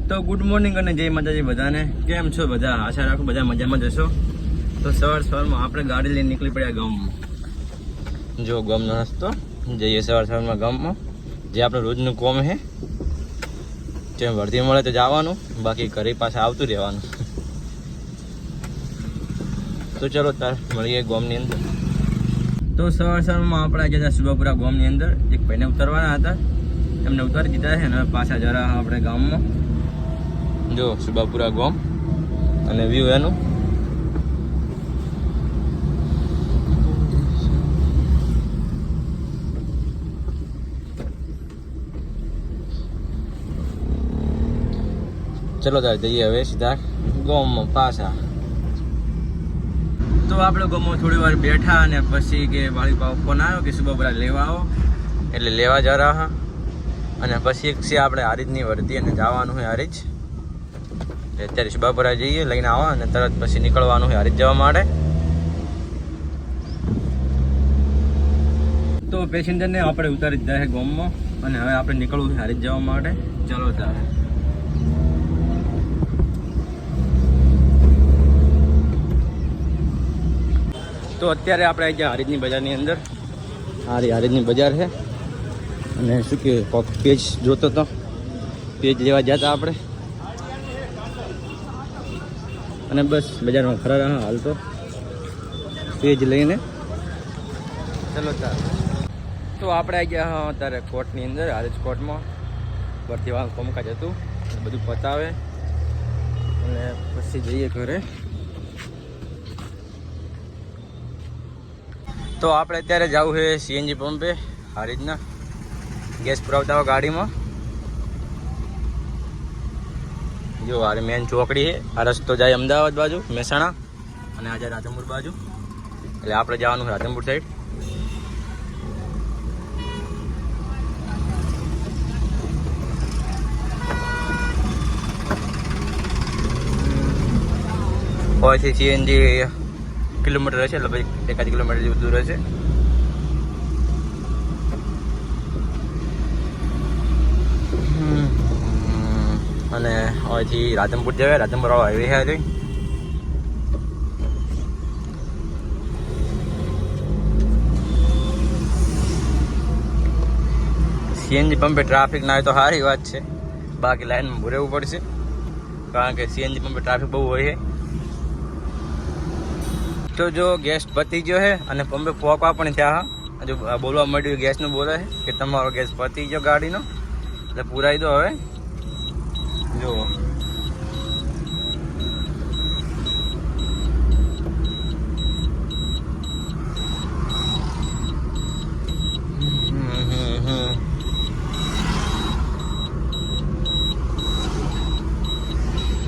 તો good morning અને જય માતાજી બધાને. કેમ છો બધા? આશા રાખું બધા મજામાં જ હશો. તો સવારમાં આપણે ગાડી લઈને નીકળી પડ્યા ગામમાં. જો ગામનો રસ્તો જઈએ સવારમાં ગામમાં, જે આપણે રોજનું કોમ છે. જેમ વર્ધી મળે તો જવાનું, બાકી ઘરે પાછા આવતું રહેવાનું. તો ચલો તાર મળીએ ગામની અંદર. તો સવારમાં આપણે આજે હતા સુબાપુરા ગામની અંદર. એક ભાઈને ઉતરવાના હતા, એમને ઉતારી દીધા છે અને પાછા જરા આપણે ગામમાં. જો સુબાપુરા ગામ અને વ્યૂ એનું. ચલો તાર જઈએ હવે સીધા ગામમાં પાછા. તો આપણે ગામમાં થોડી વાર બેઠા અને પછી કે વાળી પાવ ફોન આવ્યો કે સુબાપુરા લેવા આવો, એટલે લેવા જ રહ્યા. અને પછી એક છે આપણે હારીજની વર્ધી અને જવાનું હોય હારીજ. અત્યારે સુબાપુરા જઈએ, લઈને આવો અને તરત પછી નીકળવાનું હોય હારીજ જવા માટે. તો પેસેન્જરને આપણે ઉતારી દીધા છે ગામમાં અને હવે આપણે નીકળવું છે હારીજ જવા માટે. ચાલો તારે. તો અત્યારે આપણે આવી ગયા હારીજની બજારની અંદર. હારીજની બજાર છે અને શું કે પેજ જોતો હતો, પેજ લેવા જતા આપણે. અને બસ બજારમાં ખરા રહ્યા હાલ તો પેજ લઈને. ચલો તાર. તો આપણે આવી ગયા અત્યારે કોર્ટની અંદર, હારીજ કોર્ટમાં. ભરતી વાળું કામકાજ હતું, બધું પતાવે અને પછી જઈએ ઘરે. તો આપણે અત્યારે જવું છે સીએનજી પંપે હારીજના, ગેસ પુરાવતા હોય ગાડીમાં. જો આ મેન ચોકડી છે. આ રસ્તો જાય અમદાવાદ બાજુ, મહેસાણા, અને આ જાય રાધનપુર બાજુ. એટલે આપણે જવાનું રાધનપુર સાઈડ. હોયથી સીએનજી કિલોમીટર હશે, એટલે પછી 1 કિલોમીટર જેવું દૂર હશે. અને અહીંથી રાધનપુર જવાય. રાધનપુર હાઈવે છે. સીએનજી પંપે ટ્રાફિક ના હોય તો સારી વાત છે, બાકી લાઈનમાં ઊભું રહેવું પડશે, કારણ કે સીએનજી પંપે ટ્રાફિક બહુ હોય છે. તો જો ગેસ પતી ગયો છે અને પંપે પહોંચવા પણ ત્યાં હજુ બોલવા માંડ્યું, ગેસનું બોલે છે કે તમારો ગેસ પતી ગયો ગાડીનો, એટલે પુરાઈ દો હવે. જુઓ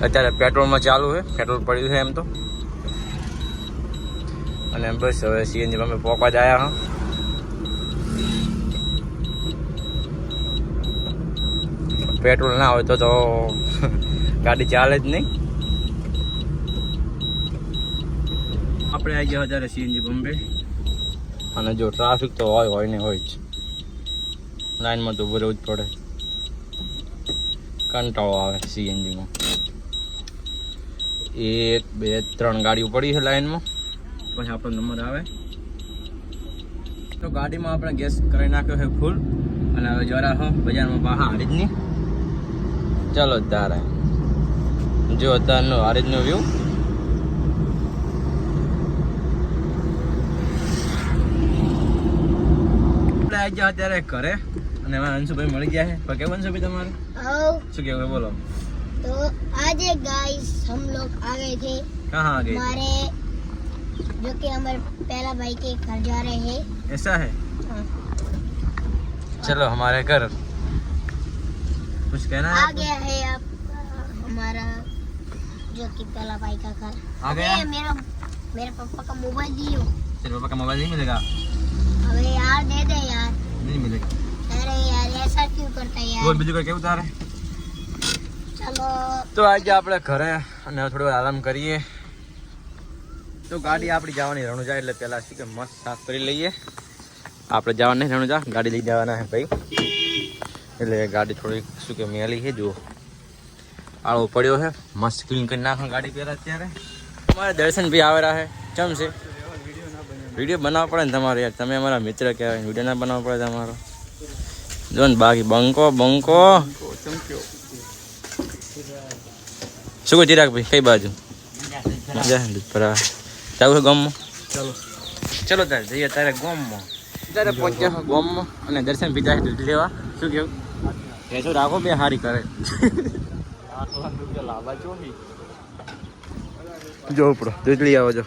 અત્યારે પેટ્રોલમાં ચાલુ છે, પેટ્રોલ પડ્યું છે એમ તો. અને બસ હવે સીએનજી અમે પહોંચવા જ આવ્યા. પેટ્રોલ ના હોય તો ગાડી ચાલે જ નહીં. આપણે આવી ગયા અત્યારે સીએનજી પંપે. અને જો ટ્રાફિક તો હોય ને હોય જ, લાઈનમાં તો ઊભું રહેવું જ પડે. કંટાળો આવે સીએનજીમાં. 1 2 3 ગાડીઓ પડી છે લાઈનમાં, પછી આપણો નંબર આવે. તો ગાડીમાં આપણે ગેસ કરી નાખ્યો છે ફૂલ, અને હવે જરા બજારમાં પાછા હારીજની. ચાલો તારે જો અત્યારનો હારીજનો વ્યૂ. આપણે આવી ગયા અત્યારે ઘરે અને અંશુભાઈ મળી ગયા છે. કેવું અંશુભાઈ તમારે? શું કેવું બોલો? तो आज गाइस हम लोग आ गए थे कहाँ आ गए? हमारे जो कि हमारे पहला भाई के घर जा रहे हैं. ऐसा है? हाँ. चलो हमारे घर. कुछ कहना है? आ गया है अब हमारा जो कि पहला भाई का घर आ गया? मेरे पापा का मोबाइल दियो. तेरे पापा का मोबाइल नहीं मिलेगा? अबे यार दे दे यार. नहीं मिलेगा. अरे यार ऐसा क्यों करता है बोल यार. બીજું કઈ કેવું તારે? चलो તો આજે આપણે ઘરે અને થોડો આરામ કરીએ. તો ગાડી આપણી જવાની રણુજા, એટલે પહેલાં શું કે મસ્ત સાફ કરી લઈએ. આપણે જવાનું નહીં રણુજા, ગાડી લઈ જવાના છે ભાઈ. એટલે ગાડી થોડીક શું કે મેલી છે. જુઓ આળો પડ્યો છે મસ્ત ક્લીન કરી નાખો ગાડી પહેલા અત્યારે અમારે દર્શન ભાઈ આવેલા છે ચમ છે વિડીયો બનાવવા પડે ને તમારે યાર તમે અમારા મિત્ર કહેવાય વિડીયો ના બનાવવા પડે તમારો જો ને બાકી બંકો શું કહું ચિરાગ ભાઈ કઈ બાજુ મજા જવું છે ગામમાં ચલો તારે જઈએ તારે ગામમાં ત્યારે પહોંચ્યા ગામમાં અને દર્શન પીતા દૂધ લેવા શું કેવું ભેંસો રાખો બે હારી કરે જો ઉપડો દૂધ લઈ આવો જો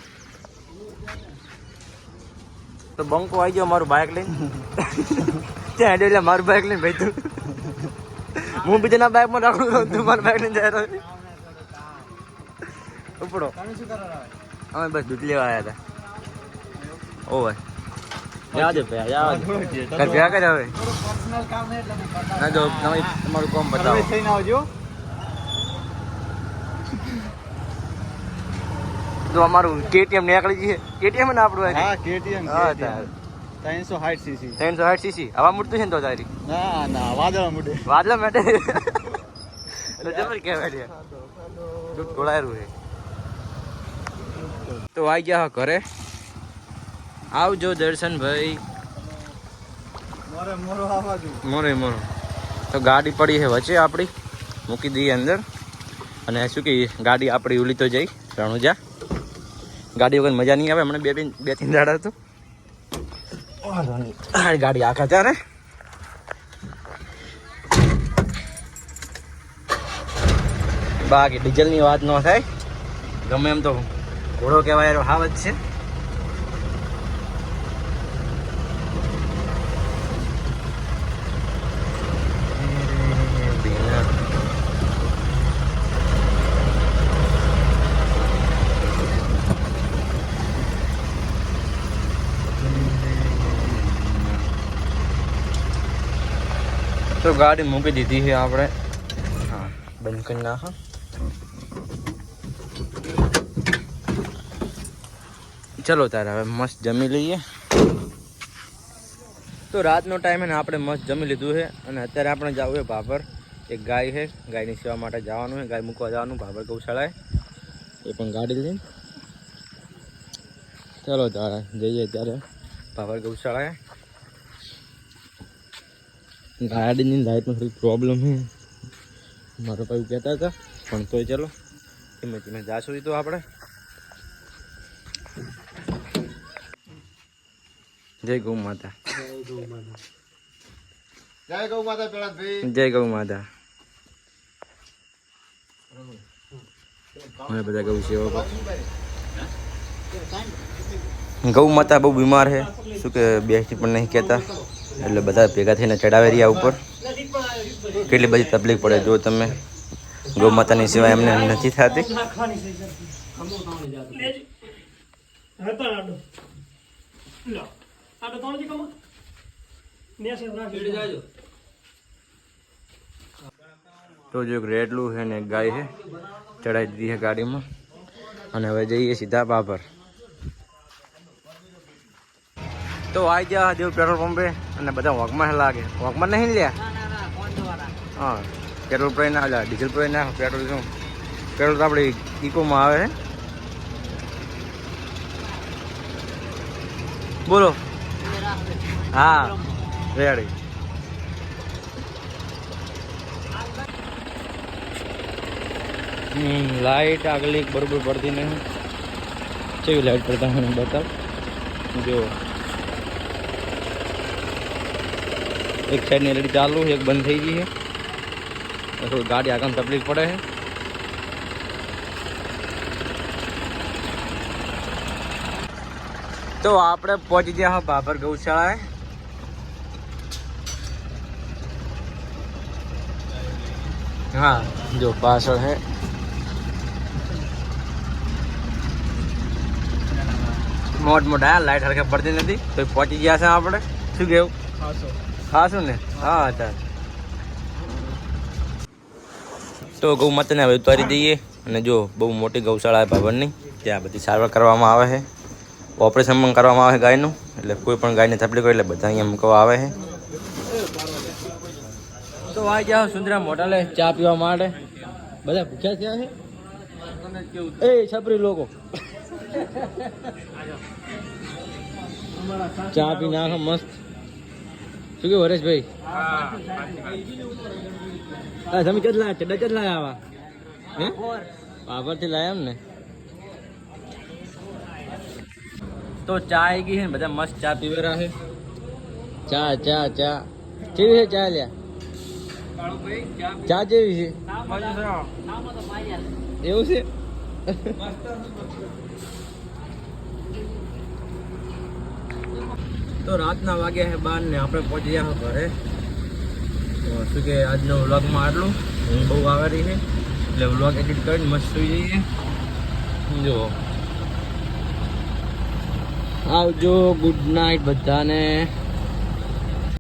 તો બંકો આવી ગયો મારું બાઇક લઈને ત્યાં હેડે એટલે મારું બાઇક લઈને ભાઈ તું હું બીજાના બાઇકમાં રાખું તું મારું બાઇક લઈને જાય ઉપડો અમે બસ દૂધ લેવા આવ્યા હતા ઓ ભાઈ યાદ ભાઈ યાદ ભેગા કરે હવે ના જો તમારું કામ બતાવો થઈને આવજો તો અમારું KTM નીકળી જઈએ KTM ને આપણું હા KTM હા 360 સીસી 360 સીસી હવા મૂડતું છે ને તો તારી ના વાદળા મૂડે વાદળા માટે એટલે જબર કહેવાય દૂધ ટોળાયેલું છે તો આવી ગયા ઘરે આવજો દર્શન ભાઈ મોરે તો ગાડી પડી છે વચ્ચે આપણી મૂકી દઈએ અંદર અને શું કે ગાડી આપણી ઉલી તો જઈ રણુજા ગાડી વગર મજા નહીં આવે હમણાં બે ત્રણ દાડા તો ગાડી આખા ત્યારે બાકી ડીઝલની વાત ન થાય ગમે એમ તો ઘોડો કહેવાય હાવ જ છે તો ગાડી મૂકી દીધી છે આપણે હા બંધ કરી નાખો ચલો તારે હવે મસ્ત જમી લઈએ તો રાતનો ટાઈમ ને આપણે મસ્ત જમી લીધું છે અને અત્યારે આપણે જવું છે ભાભર એક ગાય છે ગાયની સેવા માટે જવાનું છે ગાય મૂકવા જવાનું ભાભર ગૌશાળાએ એ પણ ગાડી લઈને ચલો તારે જઈએ ત્યારે ભાભર ગૌશાળાએ ગાડીની લાઇટમાં થોડી પ્રોબ્લેમ છે મારા ભાઈ કહેતા હતા પણ તોય ચલો ધીમે ધીમે જાશું તો આપણે જય ગૌ માતા જય ગૌ માતા પેલાભાઈ જય ગૌ માતા અમે બધા ગૌ સેવા ગૌ માતા બહુ બીમાર છે શું કે બેસી પણ નહીં કહેતા એટલે બધા ભેગા થઈને ચડાવે રહ્યા ઉપર કેટલી બધી તકલીફ પડે જો તમે ગૌ માતાની સેવા એમને નથી થતી તો જો એક રેડલું છે ને એક ગાય છે ચડાવી દીધી છે ગાડીમાં અને હવે જઈએ સીધા ભાભર તો આવી ગયા દેવ પેટ્રોલ પંપે અને બધા વોકમાં લાગે વોકમાં નહીં લ્યા હા પેટ્રોલ પર ના લ્યા ડીઝલ પર ના પેટ્રોલ શું પેટ્રોલ તો આપણે ઇકોમાં આવે છે બોલો હા રેડી લાઈટ આગલી બરોબર પડતી નહીં કેવી લાઈટ પડતા મને બતાવ જો એક સાઈડની એલઈડી ચાલુ છે એક બંધ થઈ ગઈ છે થોડી ગાડી આગળ તકલીફ પડે છે તો આપણે પહોંચી ગયા હા ભાભર ગૌશાળાએ હા જો પાછળ છે મોટા લાઈટ હરખે પડતી નથી તો પહોંચી ગયા છે આપણે શું કેવું ખાશું ને હા અત્યારે તો ગૌ માતાને હવે ઉતારી દઈએ અને જો બહુ મોટી ગૌશાળા ભાભરની ત્યાં બધી સારવાર કરવામાં આવે છે ઓપરેશન પણ કરવામાં આવે છે ગાયનું એટલે કોઈ પણ ગાયને તકલીફ હોય એટલે બધા અહીંયા મૂકવા આવે છે તો આવી જાઓ સુંદરા મોટાલે ચા પીવા માટે બધા ભૂખ્યા થયા છે એ છપરી લોકો ચા પી નાખો મસ્ત શું કેવું હરેશભાઈ તમે કેટલા ચડા કેટલા આવા હે પાપડથી લાયા એમ ને તો ચા આવી ગઈ છે ને બધા મસ્ત ચા પીવે રહે ચા ચા ચા કેવી છે ચા લ્યા ચા જેવી છે એવું છે તો રાતના વાગ્યા છે 12 ને આપણે પહોંચી ગયા ઘરે તો શું કે આજનો વ્લોગમાં આટલું હું બહુ આવે રહી છે એટલે વ્લોગ એડિટ કરીને મસ્ત સુઈ જઈએ જુઓ આવજો ગુડ નાઇટ બધાને